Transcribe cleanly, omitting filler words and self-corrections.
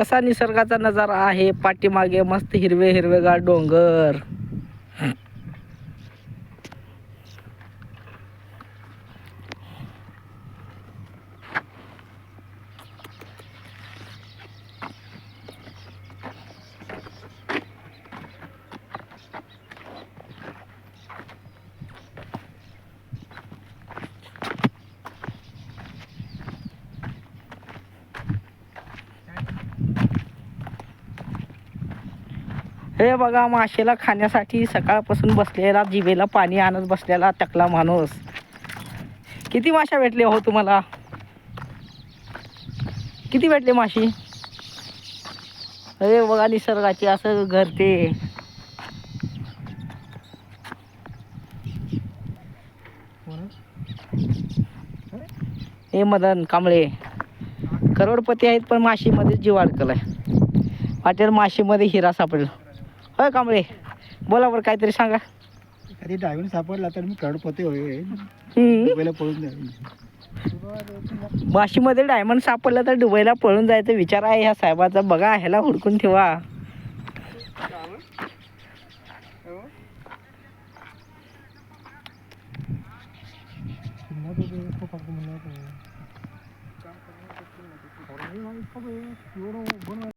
कसा निसर्गाचा नजारा आहे. पाठीमागे मस्त हिरवे हिरवेगार डोंगर. हे बघा माशाला खाण्यासाठी सकाळपासून बसलेला, जिभेला पाणी आणत बसलेला टकला माणूस. किती माशा भेटले हो तुम्हाला? किती भेटले माशी? हे बघा निसर्गाचे असं घर ते. हे मदन कांबळे करोडपती आहेत, पण माशीमध्ये जीव अडकलाय. वाटेल माशीमध्ये हिरा सापडला. होय कांबळे, बोला बरं काहीतरी सांगा. कधी डायमंड सापडला तर मी करोडपती होईल. दुबईला पळून जाईल. माशीमध्ये डायमंड सापडलं तर दुबईला पळून जायचा विचार आहे ह्या साहेबाचा. बघा ह्याला हुडकून ठेवा.